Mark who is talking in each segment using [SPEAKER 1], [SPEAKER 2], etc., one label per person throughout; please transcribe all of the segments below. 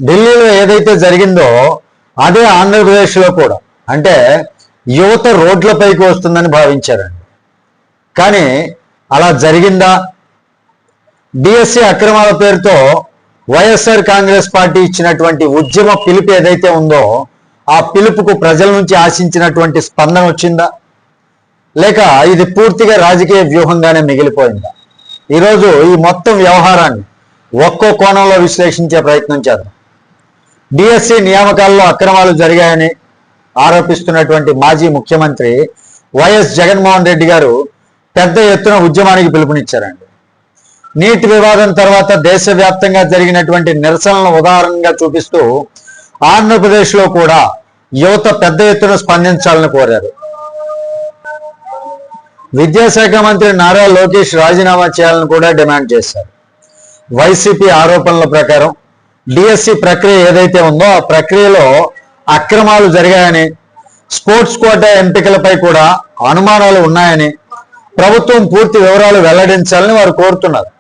[SPEAKER 1] ఢిల్లీలో ఏదైతే జరిగిందో అదే ఆంధ్రప్రదేశ్లో కూడా, అంటే యువత రోడ్లపైకి వస్తుందని భావించారండి. కానీ అలా జరిగిందా? డిఎస్సి అక్రమాల పేరుతో వైఎస్ఆర్ కాంగ్రెస్ పార్టీ ఇచ్చినటువంటి ఉద్యమ పిలుపు ఏదైతే ఉందో ఆ పిలుపుకు ప్రజల నుంచి ఆశించినటువంటి స్పందన వచ్చిందా, లేక ఇది పూర్తిగా రాజకీయ వ్యూహంగానే మిగిలిపోయిందా? ఈరోజు ఈ మొత్తం వ్యవహారాన్ని ఒక్కో కోణంలో విశ్లేషించే ప్రయత్నం చేద్దాం. డిఎస్సి నియామకాల్లో అక్రమాలు జరిగాయని ఆరోపిస్తున్నటువంటి మాజీ ముఖ్యమంత్రి వైఎస్ జగన్మోహన్ రెడ్డి గారు పెద్ద ఎత్తున ఉద్యమానికి పిలుపునిచ్చారండి. నీట్ వివాదం తర్వాత దేశవ్యాప్తంగా జరిగినటువంటి నిరసనలను ఉదాహరణగా చూపిస్తూ ఆంధ్రప్రదేశ్లో కూడా యువత పెద్ద ఎత్తున స్పందించాలని కోరారు. విద్యాశాఖ మంత్రి నారా లోకేష్ రాజీనామా చేయాలని కూడా డిమాండ్ చేశారు. వైసీపీ ఆరోపణల ప్రకారం డిఎస్సి ప్రక్రియ ఏదైతే ఉందో ఆ ప్రక్రియలో అక్రమాలు జరిగాయని, స్పోర్ట్స్ కోటా ఎంపికలపై కూడా అనుమానాలు ఉన్నాయని ప్రభుత్వం పూర్తి వివరాలు వెల్లడించాలని వారు కోరుతున్నారు.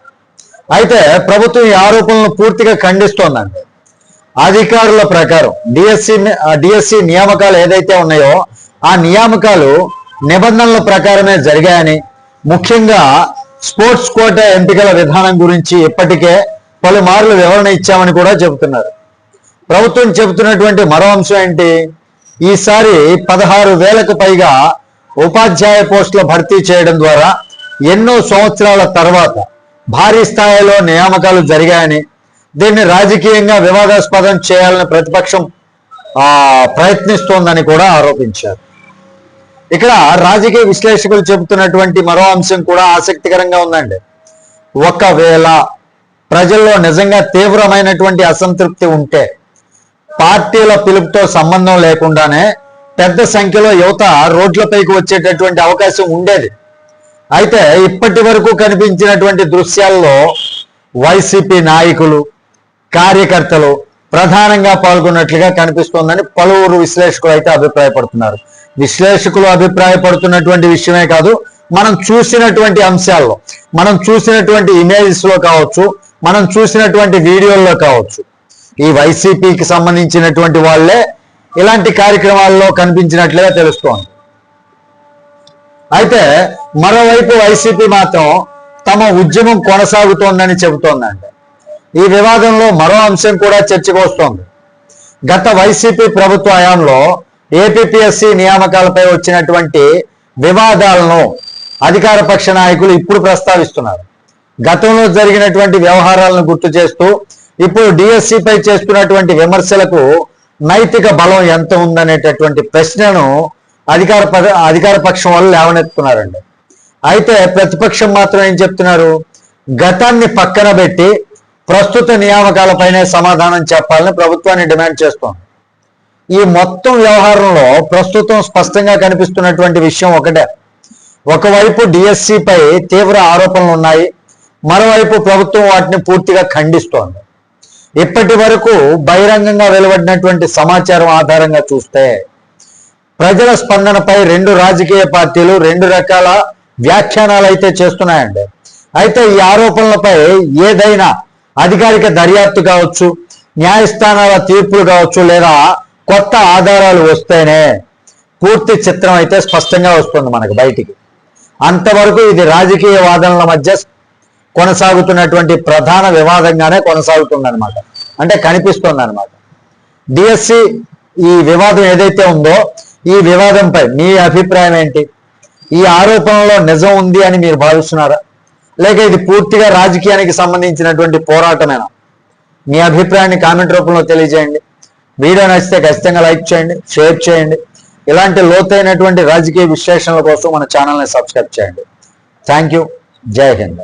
[SPEAKER 1] అయితే ప్రభుత్వం ఈ ఆరోపణలను పూర్తిగా ఖండిస్తోందండి. అధికారుల ప్రకారం డిఎస్సి నియామకాలు ఏదైతే ఉన్నాయో ఆ నియామకాలు నిబంధనల ప్రకారమే జరిగాయని, ముఖ్యంగా స్పోర్ట్స్ కోటా ఎంపికల విధానం గురించి ఇప్పటికే పలుమార్లు వివరణ ఇచ్చామని కూడా చెబుతున్నారు. ప్రభుత్వం చెబుతున్నటువంటి మరో అంశం ఏంటి? ఈసారి 16,000కు పైగా ఉపాధ్యాయ పోస్టుల భర్తీ చేయడం ద్వారా ఎన్నో సంవత్సరాల తర్వాత భారీ స్థాయిలో నియామకాలు జరిగాయని, దీన్ని రాజకీయంగా వివాదాస్పదం చేయాలని ప్రతిపక్షం ప్రయత్నిస్తోందని కూడా ఆరోపించారు. ఇక్కడ రాజకీయ విశ్లేషకులు చెబుతున్నటువంటి మరో అంశం కూడా ఆసక్తికరంగా ఉందండి. ఒకవేళ ప్రజల్లో నిజంగా తీవ్రమైనటువంటి అసంతృప్తి ఉంటే పార్టీల పిలుపుతో సంబంధం లేకుండానే పెద్ద సంఖ్యలో యువత రోడ్లపైకి వచ్చేటటువంటి అవకాశం ఉండేది. అయితే ఇప్పటి వరకు కనిపించినటువంటి దృశ్యాల్లో వైసీపీ నాయకులు, కార్యకర్తలు ప్రధానంగా పాల్గొన్నట్లుగా కనిపిస్తోందని పలువురు విశ్లేషకులు అయితే అభిప్రాయపడుతున్నారు. విశ్లేషకులు అభిప్రాయపడుతున్నటువంటి విషయమే కాదు, మనం చూసినటువంటి అంశాల్లో, మనం చూసినటువంటి ఇమేజెస్లో కావచ్చు, మనం చూసినటువంటి వీడియోల్లో కావచ్చు, ఈ వైసీపీకి సంబంధించినటువంటి వాళ్ళే ఇలాంటి కార్యక్రమాల్లో కనిపించినట్లుగా తెలుస్తోంది. అయితే మరోవైపు వైసీపీ మాత్రం తమ ఉద్యమం కొనసాగుతోందని చెబుతోందండి. ఈ వివాదంలో మరో అంశం కూడా చర్చకు వస్తోంది. గత వైసీపీ ప్రభుత్వ హయాంలో ఏపీపీఎస్సీ నియామకాలపై వచ్చినటువంటి వివాదాలను అధికార పక్ష నాయకులు ఇప్పుడు ప్రస్తావిస్తున్నారు. గతంలో జరిగినటువంటి వ్యవహారాలను గుర్తు చేస్తూ ఇప్పుడు డిఎస్సిపై చేస్తున్నటువంటి విమర్శలకు నైతిక బలం ఎంత ఉందనేటటువంటి ప్రశ్నను అధికార పక్షం వాళ్ళు లేవనెత్తుతున్నారండి. అయితే ప్రతిపక్షం మాత్రం ఏం చెప్తున్నారు? గతాన్ని పక్కన పెట్టి ప్రస్తుత నియామకాలపైనే సమాధానం చెప్పాలని ప్రభుత్వాన్ని డిమాండ్ చేస్తోంది. ఈ మొత్తం వ్యవహారంలో ప్రస్తుతం స్పష్టంగా కనిపిస్తున్నటువంటి విషయం ఒకటే. ఒకవైపు డిఎస్సిపై తీవ్ర ఆరోపణలు ఉన్నాయి, మరోవైపు ప్రభుత్వం వాటిని పూర్తిగా ఖండిస్తోంది. ఇప్పటి వరకు బహిరంగంగా వెలువడినటువంటి సమాచారం ఆధారంగా చూస్తే ప్రజల స్పందనపై రెండు రాజకీయ పార్టీలు రెండు రకాల వ్యాఖ్యానాలు అయితే చేస్తున్నాయండి. అయితే ఈ ఆరోపణలపై ఏదైనా అధికారిక దర్యాప్తు కావచ్చు, న్యాయస్థానాల తీర్పులు కావచ్చు, లేదా కొత్త ఆధారాలు వస్తేనే పూర్తి చిత్రం అయితే స్పష్టంగా వస్తుంది మనకు బయటికి. అంతవరకు ఇది రాజకీయ వాదనల మధ్య కొనసాగుతున్నటువంటి ప్రధాన వివాదంగానే కొనసాగుతుందన్నమాట, అంటే కనిపిస్తుందన్నమాట. డిఎస్సి ఈ వివాదం ఏదైతే ఉందో ఈ వివాదంపై మీ అభిప్రాయం ఏంటి? ఈ ఆరోపణలో నిజం ఉంది అని మీరు భావిస్తున్నారా, లేక ఇది పూర్తిగా రాజకీయానికి సంబంధించినటువంటి పోరాటమేనా? మీ అభిప్రాయాన్ని కామెంట్ రూపంలో తెలియజేయండి. వీడియో నచ్చితే ఖచ్చితంగా లైక్ చేయండి, షేర్ చేయండి. ఇలాంటి లోతైనటువంటి రాజకీయ విశ్లేషణల కోసం మన ఛానల్ని సబ్స్క్రైబ్ చేయండి. Thank you. జై హింద్.